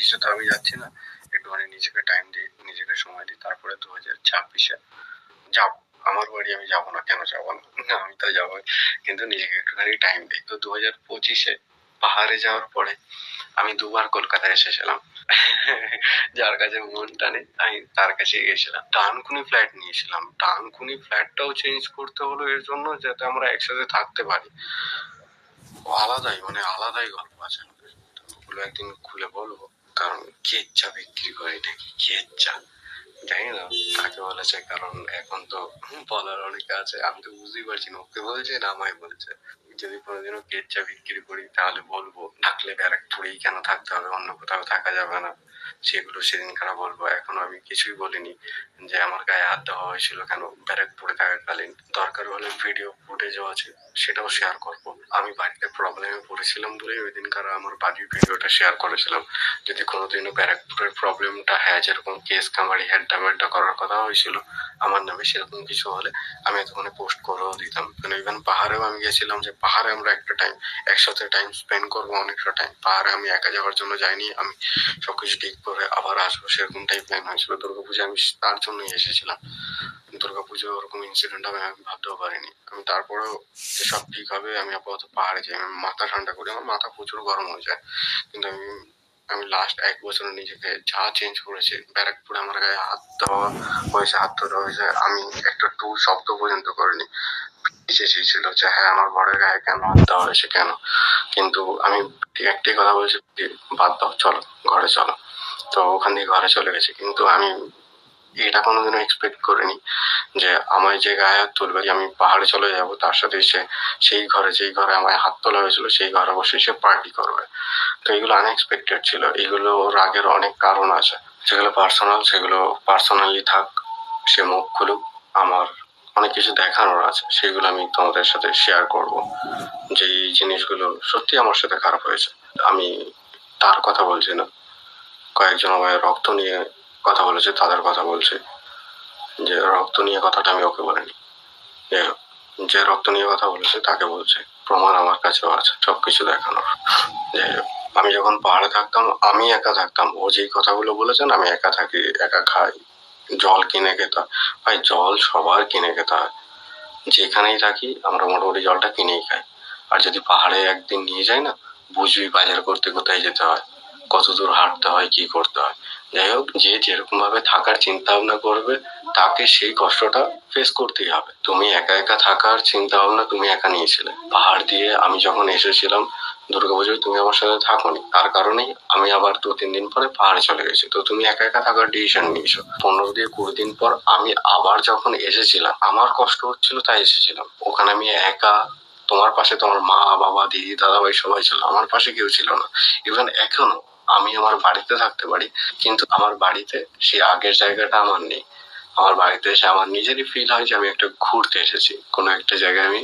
2025-এ তো আমি যাচ্ছি না, একটুখানি নিজেকে টাইম দিই, নিজেকে সময় দিই, তারপরে 2026-এ যাবো। আমার বাড়ি আমি যাবো না, কেন যাবো না? না, আমি তো যাবোই, কিন্তু নিজেকে একটুখানি টাইম দিই। তো 2025-এ পাহাড়ে যাওয়ার পরে আমি 2বার কলকাতায় এসেছিলাম। যার কাছে মন টানে আমি তার কাছে গেছিলাম। ডানকুনি ফ্ল্যাট নিয়েছিলাম। ডানকুনি ফ্ল্যাটটাও চেঞ্জ করতে হলো এর জন্য যাতে আমরা একসাথে থাকতে পারি। আলাদাই, মানে আলাদাই গল্প আছে। তো ওগুলো একদিন খুলে বলবো। কারণ কেচ্চা বিক্রি করি নাকি, কেচ্চা জানি না কাকে বলেছে, কারণ এখন তো বলার অনেকে আছে, আমি তো বুঝতেই পারছি না ওকে বলছে না আমায় বলছে। যদি কোনোদিনও কেচ্চা বিক্রি করি তাহলে বলবো, থাকলে ব্যারাকপুরেই কেন থাকতে হবে, অন্য কোথাও থাকা যাবে না, সেগুলো সেদিনকার বলবো। এখন আমি কিছুই বলিনি যে আমার গায়ে হাত দেওয়া হয়েছিল কেন ব্যারাকপুরে থাকাকালীন। দরকার হলে ভিডিও ফুটেজও আছে, সেটাও শেয়ার করবো। আমি বাড়িতে প্রবলেমে পড়েছিলাম বলে ওই দিনকার আমার বাড়ির ভিডিওটা শেয়ার করেছিলাম। যদি কোনোদিনও ব্যারাকপুরের প্রবলেমটা, হ্যাঁ যেরকম কেস কামারি হেড্ডা মেড্ডা করার কথা হয়েছিল আমার নামে, সেরকম কিছু হলে আমি এতক্ষণে পোস্ট করেও দিতাম। মানে ইভেন পাহাড়েও আমি গেছিলাম যে পাহাড়ে আমরা একটা টাইম একসাথে টাইম স্পেন্ড করবো, অনেকটা টাইম। পাহাড়ে আমি একা যাওয়ার জন্য যাইনি, আমি সবকিছু ঠিক করে আবার আসবো, সেরকমটাই প্ল্যান হয়েছিল। দুর্গাপুজো আমি তার জন্যই এসেছিলাম। দুর্গাপুজো ওরকম ইনসিডেন্ট হবে আমি ভাবতেও পারিনি। আমি তারপরেও যে সব ঠিক হবে, আমি আপাতত পাহাড়ে যাই, আমি মাথা ঠান্ডা করি। আমার মাথা প্রচুর গরম হয়ে যায়, কিন্তু আমি লাস্ট 1 বছরে নিজেকে যা চেঞ্জ করেছি। ব্যারাকপুরে আমার গায়ে হাত দেওয়া হয়েছে, হাত ধরা হয়েছে, আমি একটা টু শব্দ পর্যন্ত করিনি। পিছিয়ে চেয়েছিল যে হ্যাঁ আমার বড়ের গায়ে কেন হাত দেওয়া হয়েছে, কেন। কিন্তু আমি ঠিক একটাই কথা বলছি, বাদ দাও, চলো ঘরে চলো। তো ওখান থেকে ঘরে চলে গেছি। কিন্তু আমি এটা কোনোদিনও এক্সপেক্ট করিনি যে আমায় যে গায়ে হাত তুলবে, আমি পাহাড়ে চলে যাব, তার সাথে সে সেই ঘরে, যেই ঘরে আমায় হাত তোলা হয়েছিল সেই ঘরে বসে সে পার্টি করবে। তো এগুলো আনএক্সপেক্টেড ছিল। এগুলো রাগের অনেক কারণ আছে, যেগুলো পার্সোনাল সেগুলো পার্সোনালি থাক, সে মুখ খুলুক। আমার অনেক কিছু দেখানোর আছে, সেগুলো আমি তোমাদের সাথে শেয়ার করব। যে এই জিনিসগুলো সত্যি আমার সাথে খারাপ হয়েছে। আমি তার কথা বলছি না, কয়েকজন আমায় রক্ত নিয়ে কথা বলেছে তাদের কথা বলছি। যে রক্ত নিয়ে কথাটা আমি ওকে বলিনি, যে রক্ত নিয়ে কথা বলেছে তাকে বলছে। প্রমাণ আমার কাছেও আছে সবকিছু দেখানোর। যে আমি যখন পাহাড়ে থাকতাম আমি একা থাকতাম, ও যেই কথাগুলো বলেছেন আমি একা থাকি, একা খাই, জল কিনে খেতে হয়। ভাই জল সবার কিনে খেতে হয়, যেখানেই থাকি আমরা মোটামুটি জলটা কিনেই খাই। আর যদি পাহাড়ে একদিন নিয়ে যাই না, বুঝবি বাজার করতে কোথায় যেতে হয়, কত দূর হাঁটতে হয়, কি করতে হয়। যাই হোক, যে যেরকম ভাবে থাকার চিন্তা ভাবনা করবে তাকে সেই কষ্টটা ফেস করতেই হবে। তুমি একা একা থাকার চিন্তা ভাবনা তুমি একা নিয়েছিলে। পাহাড় দিয়ে আমি যখন এসেছিলাম দুর্গাপুজোয়, তুমি আমার সাথে থাকোনি, তার কারণেই আমি আবার 2-3 দিন পরে পাহাড়ে চলে গেছি। তো তুমি একা একা থাকার ডিসিশন নিয়েছো। 15 দিয়ে 20 দিন পর আমি আবার যখন এসেছিলাম, আমার কষ্ট হচ্ছিল তাই এসেছিলাম। ওখানে আমি একা, তোমার পাশে তোমার মা বাবা দিদি দাদা ভাই সবাই ছিল, আমার পাশে কেউ ছিল না। ইভেন এখনো আমি আমার বাড়িতে থাকতে পারি, কিন্তু আমার বাড়িতে সেই আগের জায়গাটা আমার নেই। আমার বাড়িতে এসে আমার নিজেরই ফিল হয় যে আমি একটা ঘুরতে এসেছি, কোনো একটা জায়গায় আমি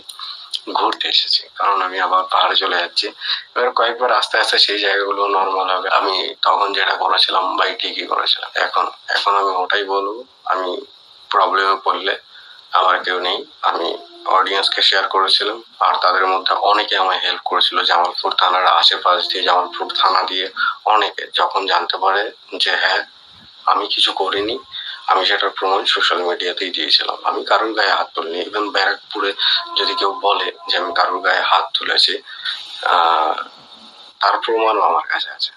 ঘুরতে এসেছি, কারণ আমি আবার পাহাড়ে চলে যাচ্ছি। এবার কয়েকবার আস্তে আস্তে সেই জায়গাগুলো নর্মাল হবে। আমি তখন যেটা করেছিলাম বা ঠিকই করেছিলাম। এখন এখন আমি ওটাই বলবো, আমি প্রবলেমে পড়লে আমার কেউ নেই। আমি অডিয়েন্সকে শেয়ার করেছিলাম, আর তাদের মধ্যে অনেকে আমায় হেল্প করেছিল। জামালপুর থানার আশেপাশ দিয়ে, জামালপুর থানা দিয়ে অনেকে যখন জানতে পারে যে হ্যাঁ আমি কিছু করিনি, আমি সেটার প্রমাণ সোশ্যাল মিডিয়াতেই দিয়েছিলাম। আমি কারোর গায়ে হাত তুলিনি। ইভেন ব্যারাকপুরে যদি কেউ বলে যে আমি কারোর গায়ে হাত তুলেছি, তার প্রমাণও আমার কাছে আছে।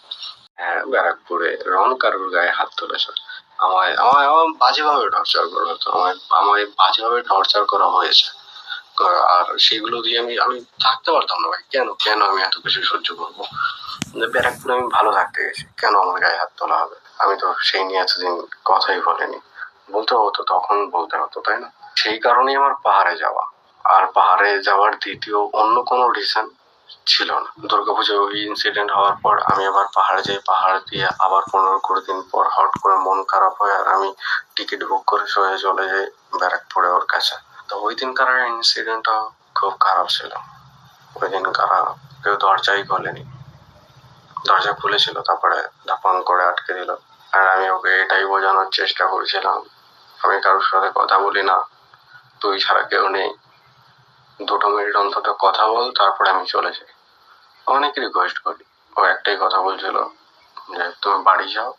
হ্যাঁ, ব্যারাকপুরে রং কারোর গায়ে হাত তুলেছে। আমায় আমায় আমায় বাজেভাবে টর্চার করা হতো, আমায় বাজেভাবে টর্চার করা হয়েছে। আর সেগুলো দিয়ে আমি আমি থাকতে পারতাম না ভাই। কেন কেন আমি এত কিছু সহ্য করবো? ব্যারাকপুরে আমি ভালো থাকতে গেছি, কেন আমার গায়ে হাত তোলা হবে? আমি তো সেই নিয়ে এতদিন কথাই বলিনি। বলতে হতো, তখন বলতে হতো, তাই না? সেই কারণেই আমার পাহাড়ে যাওয়া। আর পাহাড়ে যাওয়ার দ্বিতীয় অন্য কোনো রিজন ছিল না। দুর্গাপুজোয় ওই ইনসিডেন্ট হওয়ার পর আমি আবার পাহাড়ে যাই। পাহাড় দিয়ে আবার 15-20 দিন পর হট করে মন খারাপ হয়, আর আমি টিকিট বুক করে সোজা চলে যাই ব্যারাকপুরে ওর কাছে। তো ওই দিনকার ইনসিডেন্টটা খুব খারাপ ছিল। ওই দিনকার কেউ দরজাই খোলেনি, দরজা খুলেছিল তারপরে ধাপাং করে আটকে দিল। আর আমি ওকে এটাই বোঝানোর চেষ্টা করেছিলাম, আমি কারোর সাথে কথা বলি না, তুই ছাড়া কেউ নেই, 2 মিনিট অন্তত কথা বল, তারপরে আমি চলে যাই। অনেক রিকোয়েস্ট করি, ও একটাই কথা বলছিল, যে তুমি বাড়ি যাও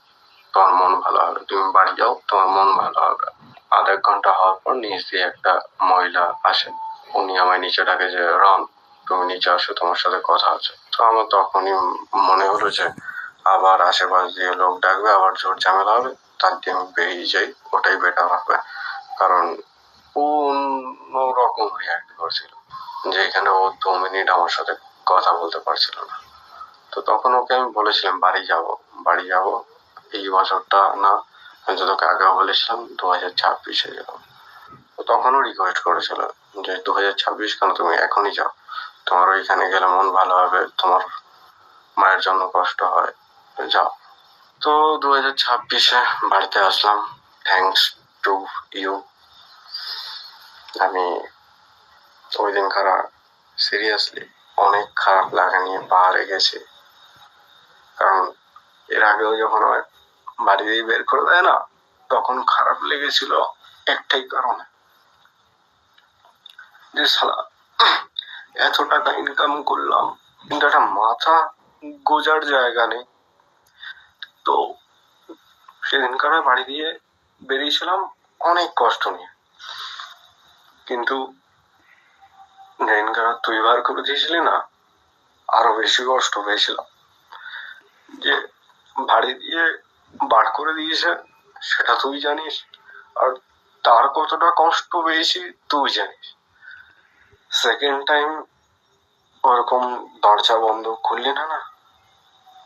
তোমার মন ভালো হবে, তুমি বাড়ি যাও তোমার মন ভালো হবে। আধা এক ঘন্টা হওয়ার পর নিচ দিয়ে একটা মহিলা আসে, উনি আমায় নিচে ডাকে যে রন তুমি নিচে আসো, তোমার সাথে কথা আছে। তো আমার তখনই মনে হলো যে আবার আশেপাশ দিয়ে লোক ডাকবে, আবার জোর ঝামেলা হবে, তার দিয়ে আমি বেরিয়ে যাই, ওটাই বেটার হবে। কারণ ও অন্যরকম রিয়াক্ট করছিল, যে এখানে ও 2 মিনিট আমার সাথে কথা বলতে পারছিল না। তো তখন ওকে আমি বলেছিলাম বাড়ি যাব এই বছরটা না, আমি তো তোকে আগেও বলেছিলাম 2026-এ যাবো। তো তখনও রিকোয়েস্ট করেছিল যে 2026 কেন, তুমি এখনই যাও, তোমার ওইখানে গেলে মন ভালো হবে, তোমার মায়ের জন্য কষ্ট হয়, যাও। তো 2026-এ বাড়িতে আসলাম, থ্যাঙ্কস টু ইউ। আমি ওই দিন সিরিয়াসলি অনেক খারাপ লাগা নিয়ে পাহাড়ে গেছি। কারণ এর আগেও যখন আমার বাড়ি দিয়ে বের করে দেয় না, তখন খারাপ লেগেছিল একটাই কারণে, যে শালা এত টাকা ইনকাম করলাম কিন্তু একটা মাথা গোজার জায়গা নেই। তো সেদিনকার বাড়ি দিয়ে বেরিয়েছিলাম অনেক কষ্ট নিয়ে, কিন্তু যেদিনকার তুই বার করে দিয়েছিলি না, আরো বেশি কষ্ট পেয়েছিলাম। যে বাড়ি দিয়ে বার করে দিয়েছে সেটা তুই জানিস, আর তার কতটা কষ্ট পেয়েছি তুই জানিস। সেকেন্ড টাইম ওরকম দরজা বন্ধ করলি না,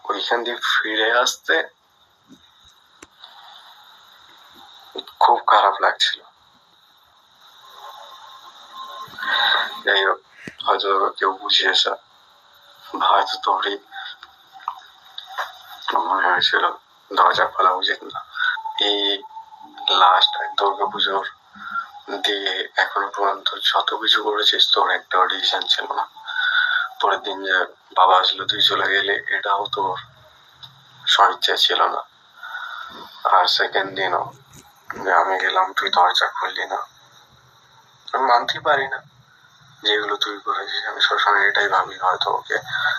ওইখান দিয়ে ফিরে আসতে খুব খারাপ লাগছিল। যাই হোক, হয়তো কেউ বুঝিয়েছে, হয়তো তোরই মনে হয়েছিল দরজা খোলা উচিত না। এই লাস্ট দুর্গাপুজোর দিয়ে এখনো পর্যন্ত যত কিছু করেছিস, তোর একটা ডিসিশন ছিল না। পরের দিন যে বাবা আসলো তুই চলে গেলি, এটাও তোর স্বইচ্ছা ছিল না। আর সেকেন্ড দিনও যে আমি গেলাম তুই দরজা খুললি না, আমি মানতে পারি না যেগুলো তুই করেছিস। আমি সবসময় এটাই ভাবি, হয়তো ওকে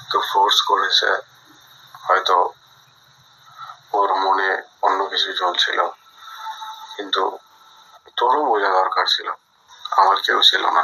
কেউ ফোর্স করেছে, হয়তো ওর মনে অন্য কিছু চলছিল, কিন্তু তোরও বোঝা দরকার ছিল, আমার কেউ ছিল না।